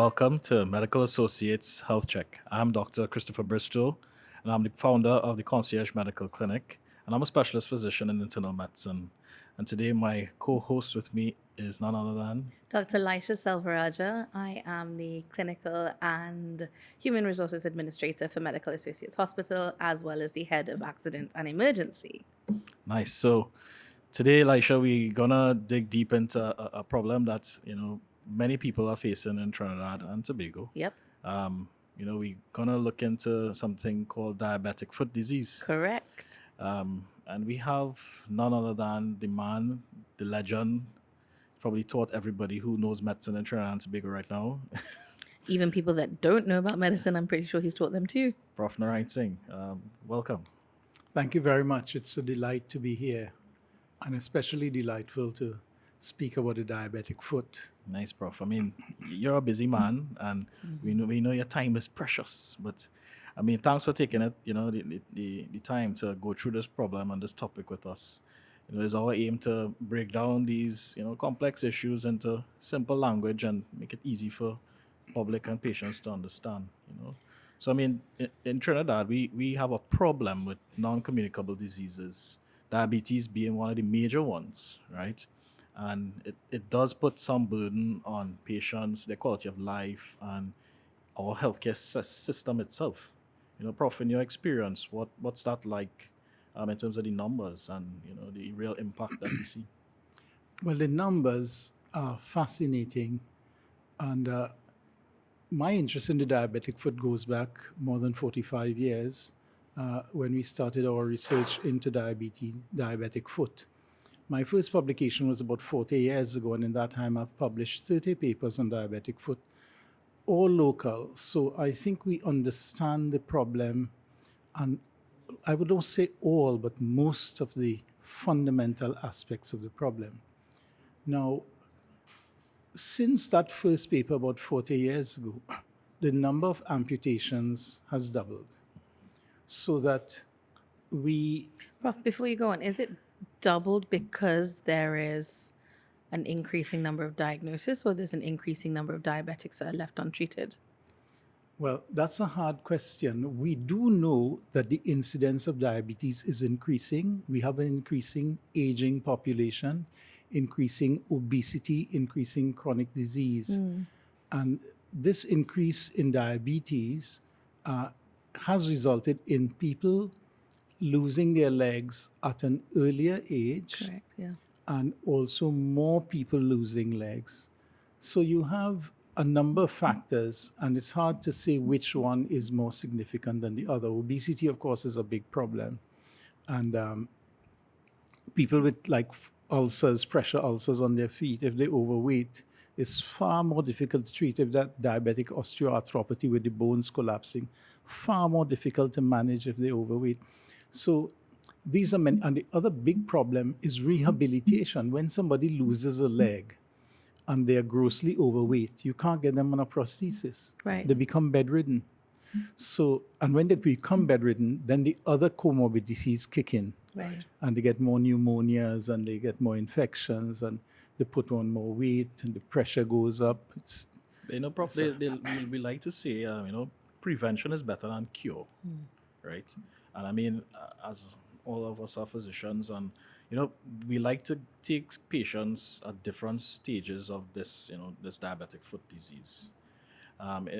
welcome to Medical Associates Health Check. I'm Dr. Christopher Bristow, and I'm the founder of the Concierge Medical Clinic, and I'm a specialist physician in internal medicine. And today, my co-host with me is none other than Dr. Laisha Selvaraja. I am the Clinical and Human Resources Administrator for Medical Associates Hospital, as well as the Head of Accident and Emergency. Nice. So today, Laisha, we're gonna dig deep into a problem that many people are facing in Trinidad and Tobago. Yep, We're gonna look into something called diabetic foot disease. correct. And we have none other than the man, the legend, probably taught everybody who knows medicine in Trinidad and Tobago right now, Even people that don't know about medicine, I'm pretty sure he's taught them too. Prof. Narayan Singh. Welcome. Thank you very much. It's a delight to be here, and especially delightful to speak about the diabetic foot. Nice, Prof. I mean, you're a busy man, and we know your time is precious. But I mean, thanks for taking it. The time to go through this problem and this topic with us. It's our aim to break down these complex issues into simple language and make it easy for public and patients to understand. So I mean, in Trinidad, we have a problem with non-communicable diseases, diabetes being one of the major ones, right? And it does put some burden on patients, their quality of life, and our healthcare system itself. Prof, in your experience, what's that like in terms of the numbers and the real impact that we see? Well, the numbers are fascinating, and my interest in the diabetic foot goes back more than 45 years when we started our research into diabetic foot. My first publication was about 40 years ago, and in that time I've published 30 papers on diabetic foot, all local. So I think we understand the problem, and I would not say all, but most of the fundamental aspects of the problem. Now, since that first paper about 40 years ago, the number of amputations has doubled. So that Prof, before you go on, is it doubled because there is an increasing number of diagnoses, or there's an increasing number of diabetics that are left untreated? Well, that's a hard question. We do know that the incidence of diabetes is increasing. We have an increasing aging population, increasing obesity, increasing chronic disease. And this increase in diabetes has resulted in people losing their legs at an earlier age. Correct, yeah. And also more people losing legs. So you have a number of factors, and it's hard to say which one is more significant than the other. Obesity, of course, is a big problem. And people with ulcers, pressure ulcers on their feet, if they're overweight, it's far more difficult to treat if that diabetic osteoarthropathy with the bones collapsing, far more difficult to manage if they're overweight. So these are many, and the other big problem is rehabilitation. When somebody loses a leg and they're grossly overweight, you can't get them on a prosthesis. Right. They become bedridden. So, and when they become bedridden, then the other comorbidities kick in. Right. And they get more pneumonias and they get more infections and they put on more weight and the pressure goes up. Prof, we like to say, prevention is better than cure, right? And I mean, as all of us are physicians, and we like to take patients at different stages of this, this diabetic foot disease.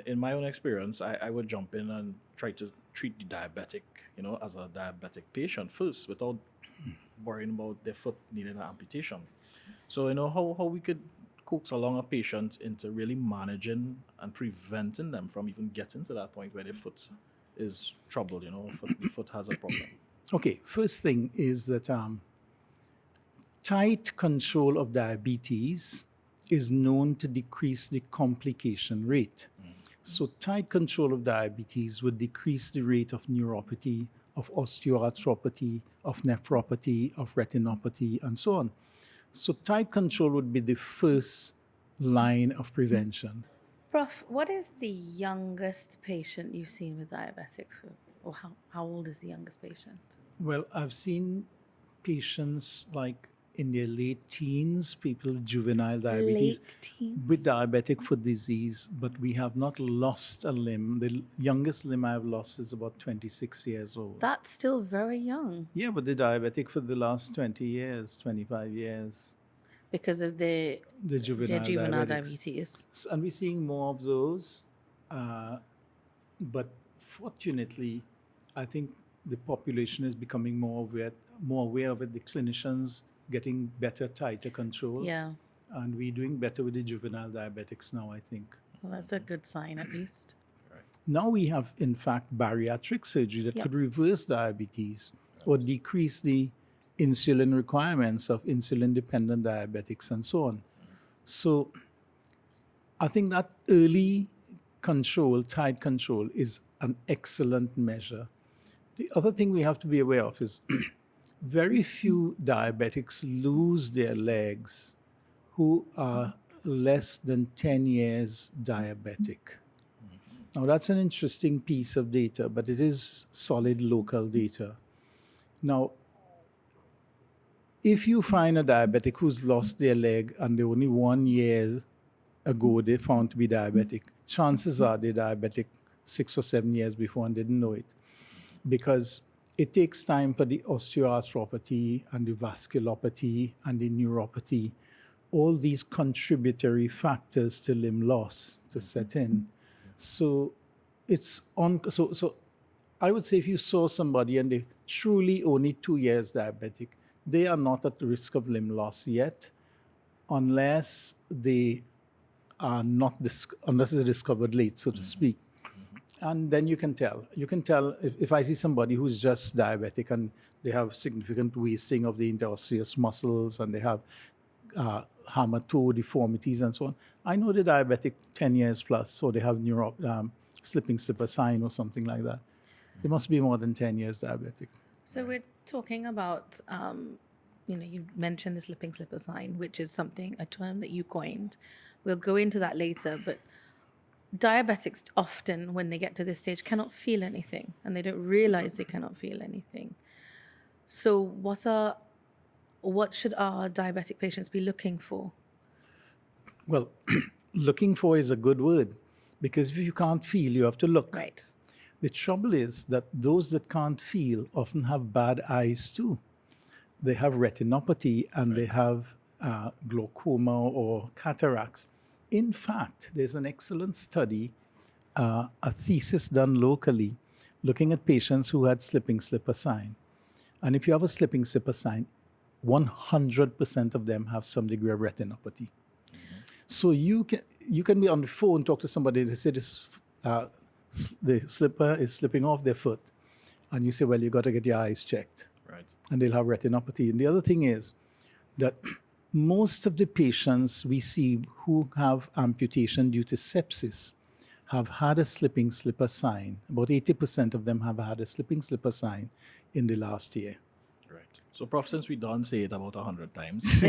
In my own experience, I would jump in and try to treat the diabetic, as a diabetic patient first, without worrying about their foot needing an amputation. So how we could coax along a patient into really managing and preventing them from even getting to that point where their foot is troubled, the foot has a problem. Okay, first thing is that tight control of diabetes is known to decrease the complication rate. So tight control of diabetes would decrease the rate of neuropathy, of osteoarthropathy, of nephropathy, of retinopathy, and so on. So tight control would be the first line of prevention. Prof, what is the youngest patient you've seen with diabetic foot? Or how old is the youngest patient? Well, I've seen patients like in their late teens, people with juvenile diabetes, Late teens. with diabetic foot disease, but we have not lost a limb. The youngest limb I've lost is about 26 years old. That's still very young Yeah, but they're diabetic for the last 20 years, 25 years. because of The their juvenile, juvenile diabetics. diabetes. And we're seeing more of those. But fortunately, I think the population is becoming more aware of it. The clinicians getting better, tighter control. Yeah. And we're doing better with the juvenile diabetics now, I think. Well, that's a good sign, at least. Now we have, in fact, bariatric surgery that Yep. could reverse diabetes or decrease the insulin requirements of insulin-dependent diabetics and so on. So I think that early control, tight control, is an excellent measure. The other thing we have to be aware of is very few diabetics lose their legs who are less than 10 years diabetic. Now, that's an interesting piece of data, but it is solid local data. Now, if you find a diabetic who's lost their leg and they only 1 year ago they found to be diabetic, chances are they're diabetic 6 or 7 years before and didn't know it. Because it takes time for the osteoarthropathy and the vasculopathy and the neuropathy, all these contributory factors to limb loss to set in. So it's on. So I would say if you saw somebody and they're truly only 2 years diabetic, they are not at the risk of limb loss yet, unless they are not unless they're discovered late, so to speak. And then you can tell. You can tell if I see somebody who's just diabetic and they have significant wasting of the interosseous muscles and they have hammer toe deformities and so on. I know they're diabetic 10 years plus, so they have slipping slipper sign or something like that. They must be more than 10 years diabetic. So we're talking about, you mentioned the slipping slipper sign, which is a term that you coined. We'll go into that later, but diabetics often, when they get to this stage, cannot feel anything, and they don't realize they cannot feel anything. So what should our diabetic patients be looking for? Well, looking for is a good word, because if you can't feel, you have to look. Right. The trouble is that those that can't feel often have bad eyes too. They have retinopathy and they have glaucoma or cataracts. In fact, there's an excellent study, a thesis done locally, looking at patients who had slipping slipper sign. And if you have a slipping slipper sign, 100% of them have some degree of retinopathy. So you can be on the phone, talk to somebody, they say the slipper is slipping off their foot. And you say, well, you got to get your eyes checked. Right. And they'll have retinopathy. And the other thing is that most of the patients we see who have amputation due to sepsis have had a slipping slipper sign. About 80% of them have had a slipping slipper sign in the last year. Right. So, Prof, since we don't say it about 100 times,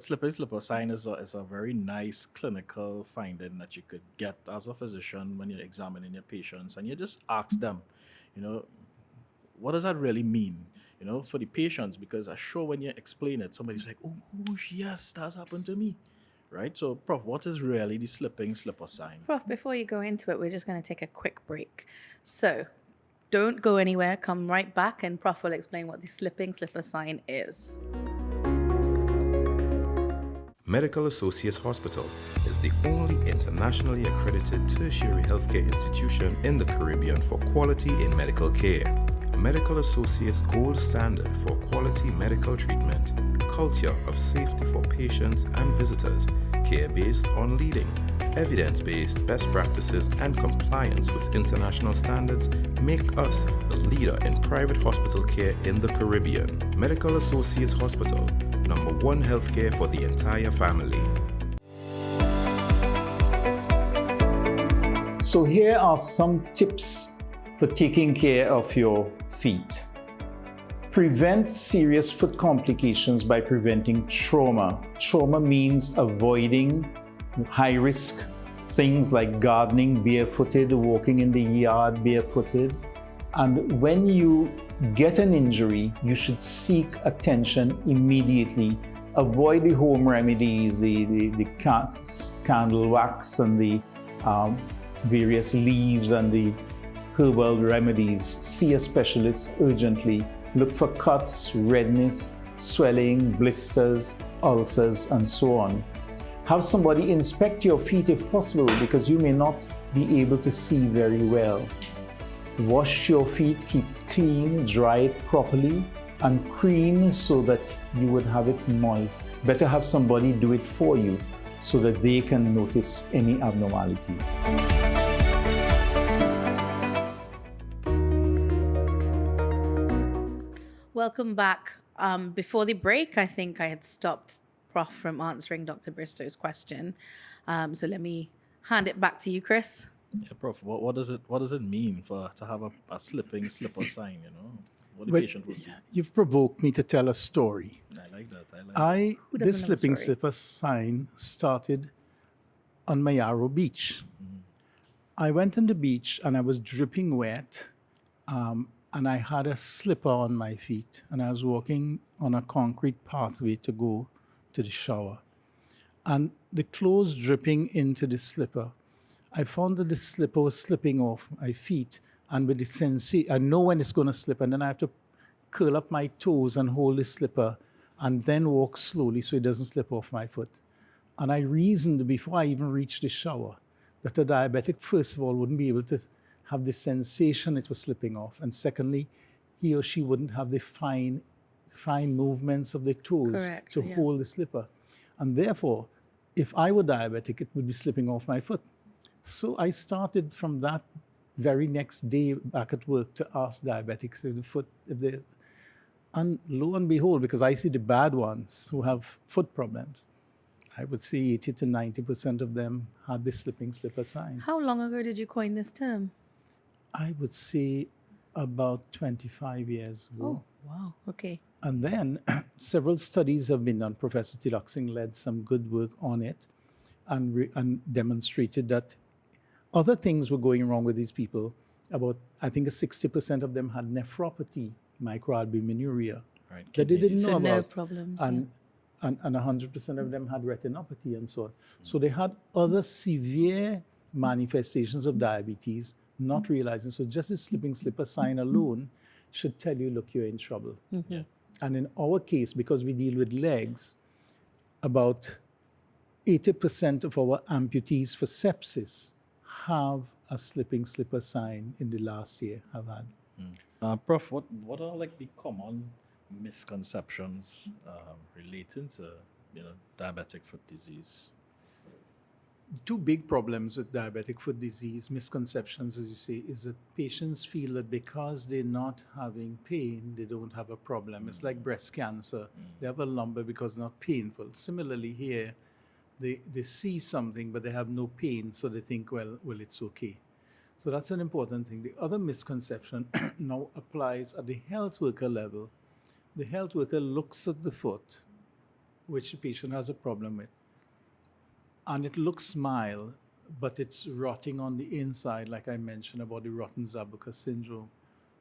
slipping slipper sign is a very nice clinical finding that you could get as a physician when you're examining your patients, and you just ask them, what does that really mean? For the patients, because I'm sure when you explain it, somebody's like, oh, yes, that's happened to me, right? So, Prof, what is really the slipping slipper sign? Prof, before you go into it, we're just going to take a quick break. So don't go anywhere. Come right back and Prof will explain what the slipping slipper sign is. Medical Associates Hospital is the only internationally accredited tertiary healthcare institution in the Caribbean for quality in medical care. Medical Associates' gold standard for quality medical treatment, culture of safety for patients and visitors, care based on leading, evidence-based best practices and compliance with international standards make us the leader in private hospital care in the Caribbean. Medical Associates Hospital, number one healthcare for the entire family. So here are some tips for taking care of your feet. Prevent serious foot complications by preventing trauma. Trauma means avoiding high risk things like gardening barefooted, walking in the yard barefooted. And when you get an injury, you should seek attention immediately. Avoid the home remedies, the candle wax and the various leaves and the herbal remedies. See a specialist urgently. Look for cuts, redness, swelling, blisters, ulcers, and so on. Have somebody inspect your feet if possible, because you may not be able to see very well. Wash your feet, keep clean, dry it properly, and cream so that you would have it moist. Better have somebody do it for you so that they can notice any abnormality. Welcome back. Before the break, I think I had stopped Prof from answering Dr. Bristow's question. So let me hand it back to you, Chris. Yeah, Prof. What does it mean to have a slipping slipper sign? What the Well, patient was. you've provoked me to tell a story. I like that. Who doesn't This know a slipping story? slipper sign started on Mayaro Beach. I went on the beach and I was dripping wet, and I had a slipper on my feet, and I was walking on a concrete pathway to go to the shower. And the clothes dripping into the slipper, I found that the slipper was slipping off my feet, and with the sensation, I know when it's going to slip, and then I have to curl up my toes and hold the slipper, and then walk slowly so it doesn't slip off my foot. And I reasoned before I even reached the shower that a diabetic, first of all, wouldn't be able to have the sensation it was slipping off, and secondly, he or she wouldn't have the fine movements of the toes Correct, to yeah. hold the slipper. And therefore, if I were diabetic, it would be slipping off my foot. So I started from that very next day back at work to ask diabetics and lo and behold, because I see the bad ones who have foot problems, I would say 80 to 90% of them had the slipping slipper sign. How long ago did you coin this term? I would say about 25 years ago. Oh, wow. Okay. And then several studies have been done. Professor Tilaksing led some good work on it and demonstrated that other things were going wrong with these people. About, I think, 60% of them had nephropathy, microalbuminuria, Right. that they didn't So know nerve about. problems. And 100% of them had retinopathy and so on. So they had other severe manifestations of diabetes, not realizing. So just a slipping slipper sign alone should tell you, look, you're in trouble. Yeah. And in our case, because we deal with legs, about 80% of our amputees for sepsis have a slipping slipper sign in the last year, have had. Prof, what are like the common misconceptions relating to diabetic foot disease? The two big problems with diabetic foot disease, misconceptions, as you say, is that patients feel that because they're not having pain, they don't have a problem. It's like breast cancer. They have a lump because it's not painful. Similarly here, they see something, but they have no pain, so they think, well, it's okay. So that's an important thing. The other misconception now applies at the health worker level. The health worker looks at the foot, which the patient has a problem with, and it looks mild, but it's rotting on the inside, like I mentioned about the rotten Zabuka syndrome.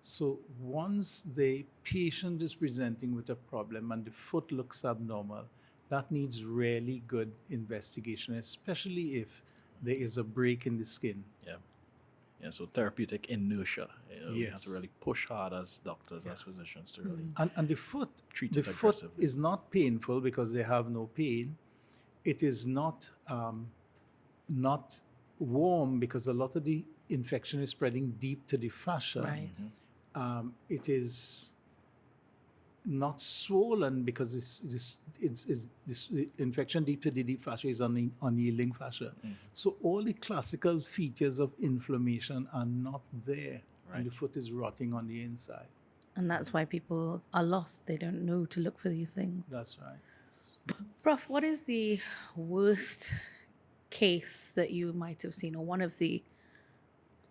So once the patient is presenting with a problem and the foot looks abnormal, that needs really good investigation, especially if there is a break in the skin. Yeah, so therapeutic inertia. We have Yes. to really push hard as doctors, as physicians, to really And the foot, Treat the it foot aggressively. is not painful because they have no pain. It is not warm because a lot of the infection is spreading deep to the fascia. Right. It is not swollen because this infection deep to the deep fascia is unyielding fascia. So all the classical features of inflammation are not there, and the foot is rotting on the inside. And that's why people are lost. They don't know to look for these things. That's right. Prof, what is the worst case that you might have seen, or one of the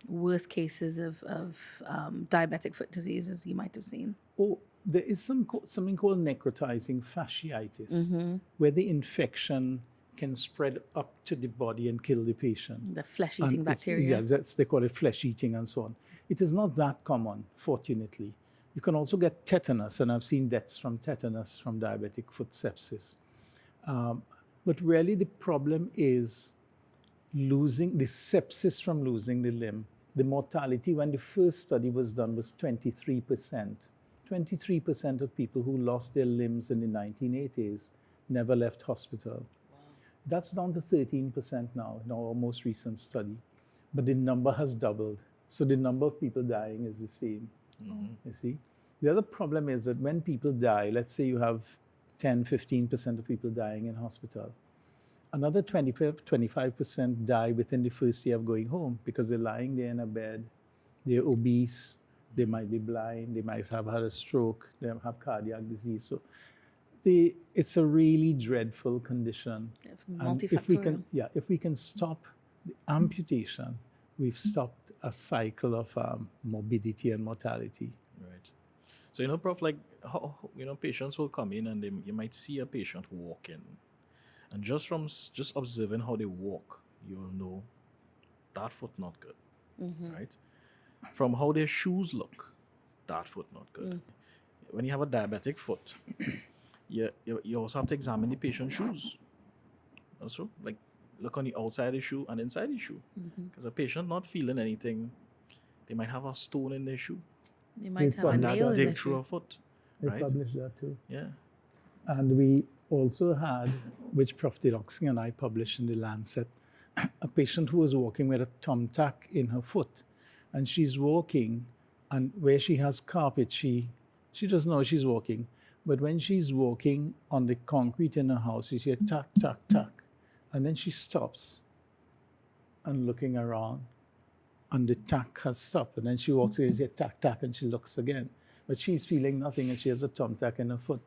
worst cases of diabetic foot diseases you might have seen? Oh, there is something called necrotizing fasciitis, where the infection can spread up to the body and kill the patient. The flesh-eating And bacteria. they call it flesh eating and so on. It is not that common, fortunately. You can also get tetanus, and I've seen deaths from tetanus from diabetic foot sepsis. But really the problem is losing the sepsis from losing the limb. The mortality when the first study was done was 23%. 23% of people who lost their limbs in the 1980s never left hospital. That's down to 13% now in our most recent study. But the number has doubled. So the number of people dying is the same. You see? The other problem is that when people die, let's say you have 10, 15% of people dying in hospital, another 25% die within the first year of going home because they're lying there in a bed, they're obese, they might be blind, they might have had a stroke, they have cardiac disease. So it's a really dreadful condition. It's And multifactorial. if we can stop the amputation, we've stopped a cycle of morbidity and mortality. Right. So, Prof, like, how, patients will come in and you might see a patient walking. And just from just observing how they walk, you'll know that foot not good, right? From how their shoes look, that foot not good. When you have a diabetic foot, you also have to examine the patient's shoes. Also, like, look on the outside of the shoe and inside the shoe. Because a patient not feeling anything, they might have a stone in their shoe. They might have a And That nail in dig their through shoe. a foot, They right? published that too. Yeah. And we also had, which Prof. Diroxing and I published in the Lancet, a patient who was walking with a thumbtack in her foot. And she's walking, and where she has carpet, she doesn't know she's walking. But when she's walking on the concrete in her house, she hears tack, tack, tack. And then she stops and looking around, and the tack has stopped. And then she walks in, she hears tack, tack, and she looks again. But she's feeling nothing, and she has a thumbtack in her foot.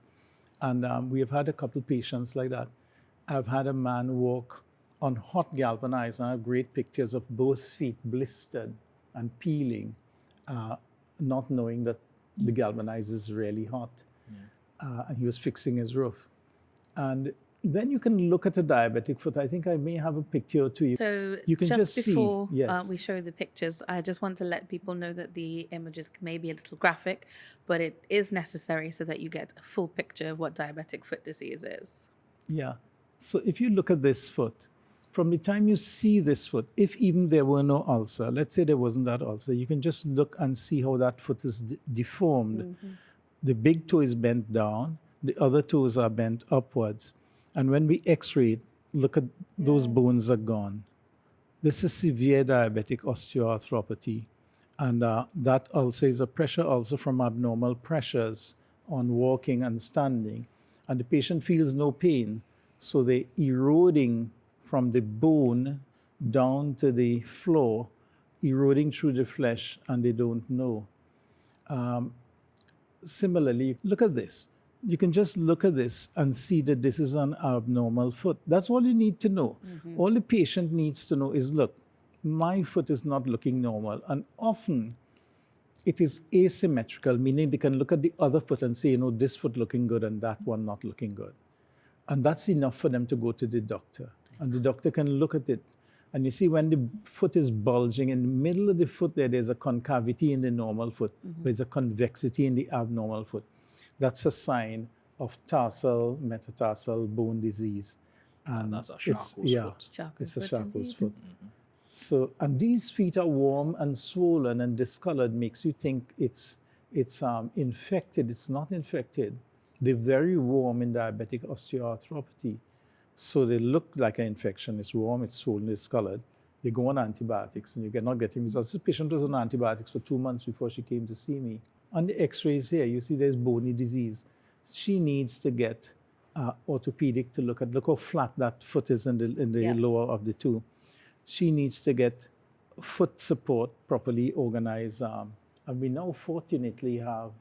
And we have had a couple patients like that. I've had a man walk on hot galvanized, and I have great pictures of both feet blistered and peeling, not knowing that the galvanized is really hot. And he was fixing his roof. And then you can look at a diabetic foot. I think I may have a picture to you. So You can just just see, before yes. we show the pictures, I just want to let people know that the images may be a little graphic, but it is necessary so that you get a full picture of what diabetic foot disease is. Yeah. So if you look at this foot, from the time you see this foot, if even there were no ulcer, let's say there wasn't that ulcer, you can just look and see how that foot is deformed. The big toe is bent down, the other toes are bent upwards. And when we x-ray it, look at those bones are gone. This is severe diabetic osteoarthropathy. And that ulcer is a pressure ulcer from abnormal pressures on walking and standing. And the patient feels no pain. So they're eroding from the bone down to the floor, eroding through the flesh, and they don't know. Similarly, look at this. You can just look at this and see that this is an abnormal foot. That's all you need to know. All the patient needs to know is, look, my foot is not looking normal. And often it is asymmetrical, meaning they can look at the other foot and say, this foot looking good and that one not looking good. And that's enough for them to go to the doctor. And the doctor can look at it. And you see when the foot is bulging, in the middle of the foot there's a concavity in the normal foot. There's a convexity in the abnormal foot. That's a sign of tarsal, metatarsal bone disease. And that's a it's- Charcot's foot. Charcot's It's a foot, Charcot's indeed. foot. So, and these feet are warm and swollen and discolored, makes you think it's infected. It's not infected. They're very warm in diabetic osteoarthropathy. So they look like an infection. It's warm, it's swollen, it's discolored. They go on antibiotics and you get not getting results. This patient was on antibiotics for 2 months before she came to see me. On the x-rays here, you see there's bony disease. She needs to get orthopedic to look how flat that foot is in the Yeah. lower of the two. She needs to get foot support properly organized. And we now fortunately have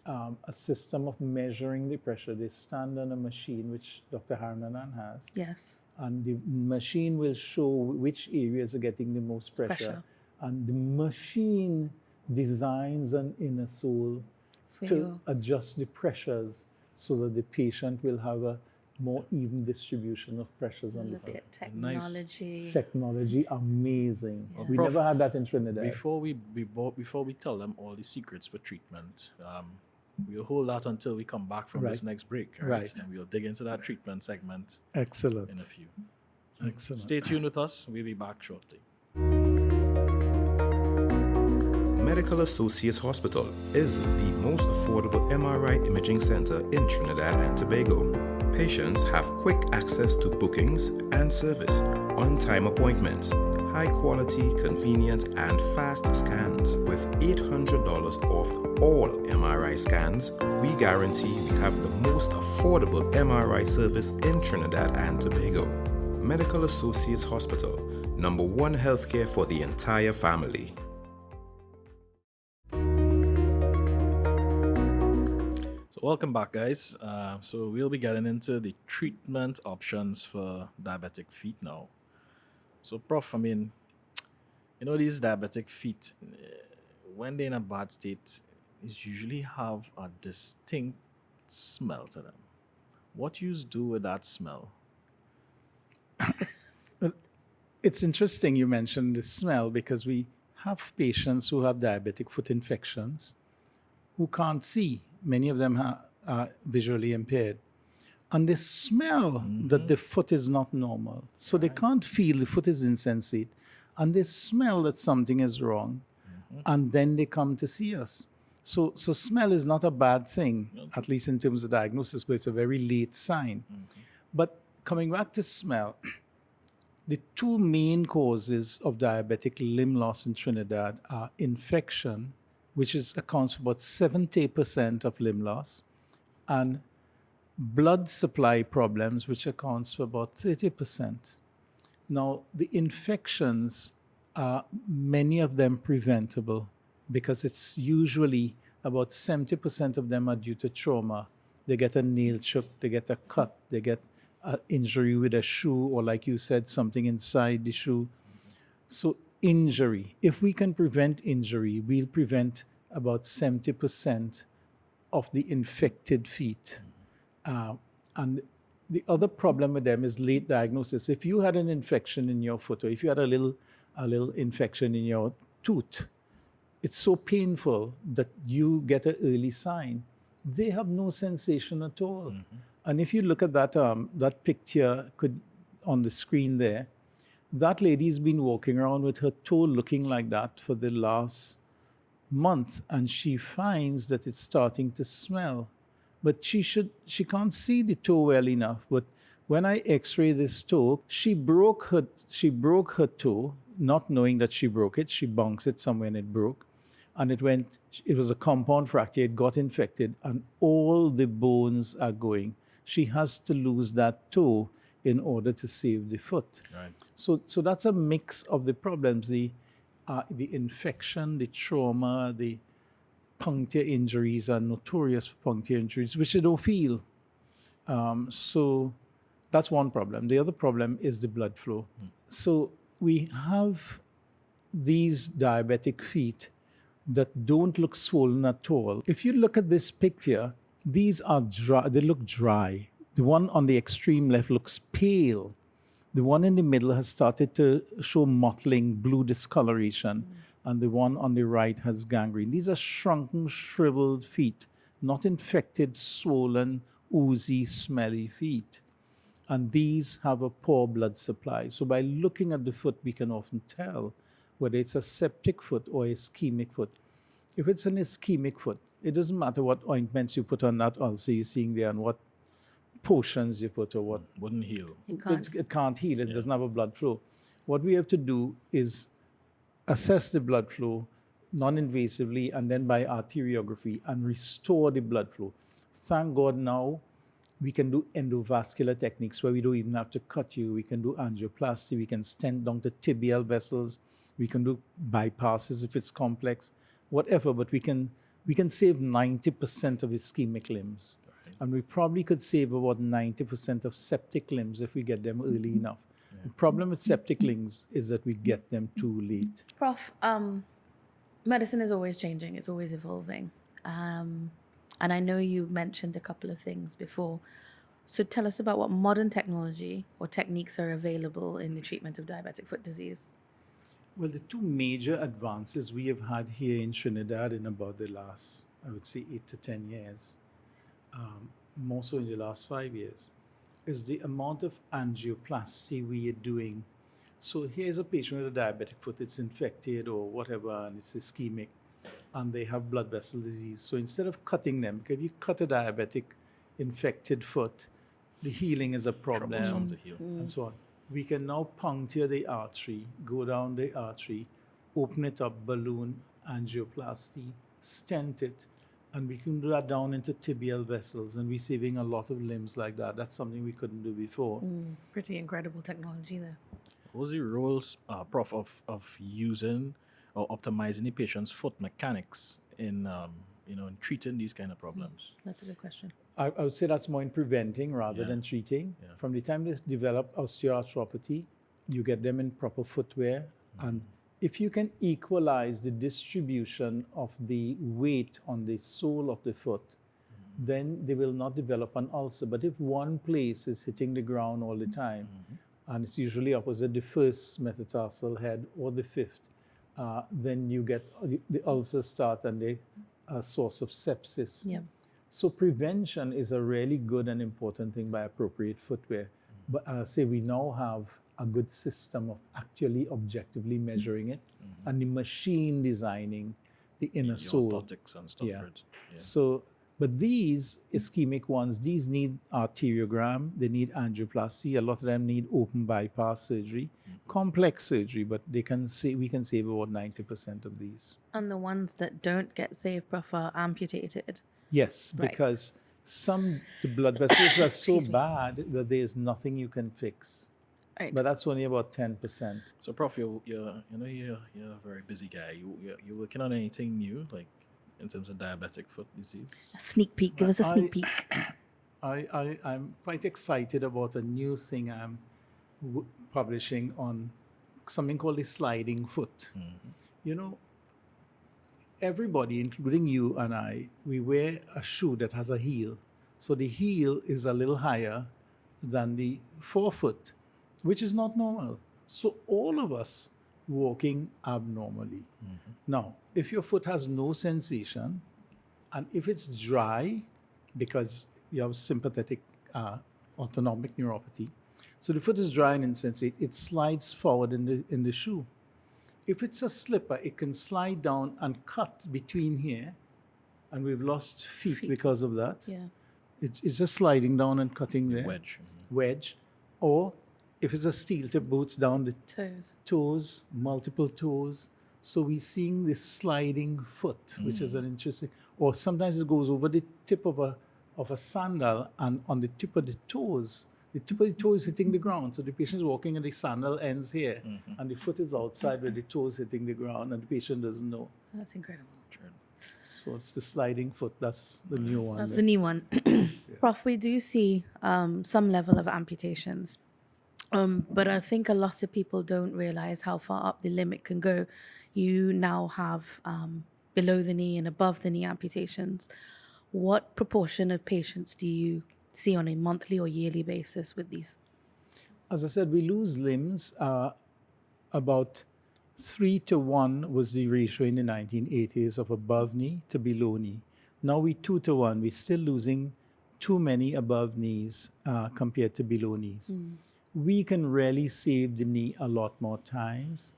a system of measuring the pressure. They stand on a machine, which Dr. Harnanan has, Yes. and the machine will show which areas are getting the most pressure. Pressure. And the machine designs an inner sole For to you. adjust the pressures so that the patient will have a more even distribution of pressures on the Look foot. at technology. Technology, amazing. Yeah. We Prof, never had that in Trinidad. Before we tell them all the secrets for treatment, we'll hold that until we come back from this Right. next break, Right. And we'll dig into that treatment segment Excellent. in a few. Excellent. Stay tuned with us. We'll be back shortly. Medical Associates Hospital is the most affordable MRI imaging center in Trinidad and Tobago. Patients have quick access to bookings and service, on-time appointments, high-quality, convenient, and fast scans. With $800 off all MRI scans, we guarantee we have the most affordable MRI service in Trinidad and Tobago. Medical Associates Hospital, #1 healthcare for the entire family. Welcome back, guys. So we'll be getting into the treatment options for diabetic feet now. So, Prof, I mean, these diabetic feet, when they're in a bad state, is usually have a distinct smell to them. What you do with that smell? It's interesting you mentioned the smell because we have patients who have diabetic foot infections who can't see. Many of them are visually impaired. And they smell that the foot is not normal. So they can't feel the foot is insensate. And they smell that something is wrong. And then they come to see us. So smell is not a bad thing, at least in terms of diagnosis, but it's a very late sign. But coming back to smell, the two main causes of diabetic limb loss in Trinidad are infection, which accounts for about 70% of limb loss, and blood supply problems, which accounts for about 30%. Now, the infections are many of them preventable because it's usually about 70% of them are due to trauma. They get a nail chip, they get a cut, they get an injury with a shoe, or like you said, something inside the shoe. So injury, if we can prevent injury, we'll prevent about 70% of the infected feet. And the other problem with them is late diagnosis. If you had an infection in your foot, or if you had a little infection in your tooth, it's so painful that you get an early sign. They have no sensation at all. And if you look at that picture on the screen there, that lady's been walking around with her toe looking like that for the last month, and she finds that it's starting to smell. But she can't see the toe well enough. But when I x-ray this toe, she broke her toe, not knowing that she broke it. She bounced it somewhere and it broke. And it was a compound fracture, it got infected, and all the bones are going. She has to lose that toe in order to save the foot. Right. So that's a mix of the problems, the infection, the trauma, the puncture injuries are notorious for puncture injuries, which they don't feel. So that's one problem. The other problem is the blood flow. So we have these diabetic feet that don't look swollen at all. If you look at this picture, these are dry. They look dry. The one on the extreme left looks pale. The one in the middle has started to show mottling, blue discoloration, and the one on the right has gangrene. These are shrunken, shriveled feet, not infected, swollen, oozy, smelly feet. And these have a poor blood supply. So by looking at the foot, we can often tell whether it's a septic foot or a ischemic foot. If it's an ischemic foot, it doesn't matter what ointments you put on that ulcer you're seeing there and what potions you put or what. Wouldn't heal. It can't heal. It doesn't have a blood flow. What we have to do is assess the blood flow non-invasively and then by arteriography and restore the blood flow. Thank God now we can do endovascular techniques where we don't even have to cut you. We can do angioplasty. We can stent down to tibial vessels. We can do bypasses if it's complex, whatever. But we can save 90% of ischemic limbs. And we probably could save about 90% of septic limbs if we get them early enough. The problem with septic limbs is that we get them too late. Prof, medicine is always changing. It's always evolving. And I know you mentioned a couple of things before. So tell us about what modern technology or techniques are available in the treatment of diabetic foot disease. Well, the two major advances we have had here in Trinidad in about the last, I would say, 8 to 10 years, more so in the last 5 years, is the amount of angioplasty we are doing. So here's a patient with a diabetic foot, it's infected or whatever, and it's ischemic, and they have blood vessel disease. So instead of cutting them, because if you cut a diabetic infected foot, the healing is a problem, Troublesome to heal. and so on. We can now puncture the artery, go down the artery, open it up, balloon, angioplasty, stent it, and we can do that down into tibial vessels, and we're saving a lot of limbs like that. That's something we couldn't do before. Pretty incredible technology there. What was the roles, Prof, of using or optimizing the patient's foot mechanics in, in treating these kind of problems? That's a good question. I would say that's more in preventing rather Yeah. than treating. Yeah. From the time they develop osteoarthropathy, you get them in proper footwear. And if you can equalize the distribution of the weight on the sole of the foot, then they will not develop an ulcer. But if one place is hitting the ground all the time, and it's usually opposite the first metatarsal head or the fifth, then you get the ulcers start and they a source of sepsis. Yeah. So prevention is a really good and important thing by appropriate footwear. But say we now have a good system of actually objectively measuring it, and the machine designing the inner The sole. orthotics and stuff. Yeah. Right? Yeah. So, but these ischemic ones, these need arteriogram, they need angioplasty. A lot of them need open bypass surgery, complex surgery, but we can save about 90% of these. And the ones that don't get saved, Prof, are amputated. Yes, Right. because the blood vessels are so Excuse me. bad that there's nothing you can fix. Right. But that's only about 10%. So, Prof, you're a very busy guy. You're working on anything new, like in terms of diabetic foot disease? A sneak peek. Give us a sneak peek. I'm quite excited about a new thing I'm publishing on something called the sliding foot. You know, everybody, including you and I, we wear a shoe that has a heel. So the heel is a little higher than the forefoot, which is not normal. So all of us walking abnormally. Now, if your foot has no sensation, and if it's dry, because you have sympathetic autonomic neuropathy, so the foot is dry and insensate, it slides forward in the shoe. If it's a slipper, it can slide down and cut between here, and we've lost feet. Because of that. Yeah. It's just sliding down and cutting there. Wedge. Or if it's a steel tip, boots down the Toes. multiple toes. So we're seeing this sliding foot, which is an interesting, or sometimes it goes over the tip of a sandal, and on the tip of the toes is hitting the ground. So the patient is walking and the sandal ends here, and the foot is outside where the toe is hitting the ground, and the patient doesn't know. That's incredible. So it's the sliding foot. That's the new one. That's the new one. Prof, we do see some level of amputations. But I think a lot of people don't realize how far up the limit can go. You now have below the knee and above the knee amputations. What proportion of patients do you see on a monthly or yearly basis with these? As I said, we lose limbs. About 3-to-1 was the ratio in the 1980s of above knee to below knee. Now we 2-to-1. We're still losing too many above knees compared to below knees. We can really save the knee a lot more times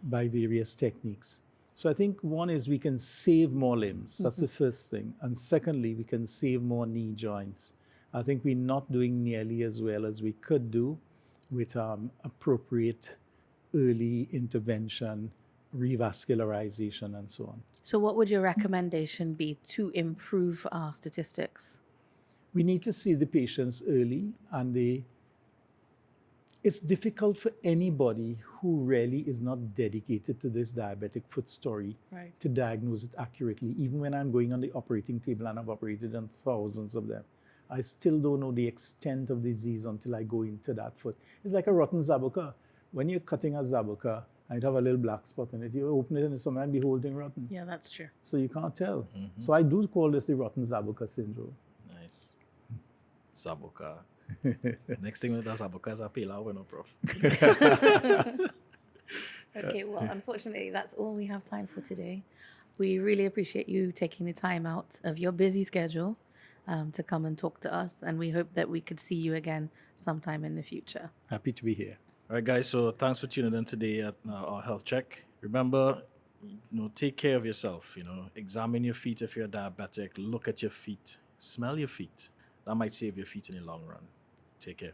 by various techniques. So I think one is we can save more limbs. That's the first thing. And secondly, we can save more knee joints. I think we're not doing nearly as well as we could do with appropriate early intervention, revascularization, and so on. So what would your recommendation be to improve our statistics? We need to see the patients early, and it's difficult for anybody who really is not dedicated to this diabetic foot story to diagnose it accurately. Even when I'm going on the operating table, and I've operated on thousands of them, I still don't know the extent of disease until I go into that foot. It's like a rotten zabuka. When you're cutting a zabuka, and it have a little black spot in it, you open it and it's somewhere beholding rotten. Yeah, that's true. So you can't tell. So I do call this the rotten zabuka syndrome. Nice. Zabuka. Next thing with Zabuka is a pila, no, prof. Okay, well, unfortunately, that's all we have time for today. We really appreciate you taking the time out of your busy schedule to come and talk to us, and we hope that we could see you again sometime in the future. Happy to be here. All right, guys. So thanks for tuning in today at our health check. Remember, take care of yourself. Examine your feet if you're diabetic. Look at your feet. Smell your feet. That might save your feet in the long run. Take care.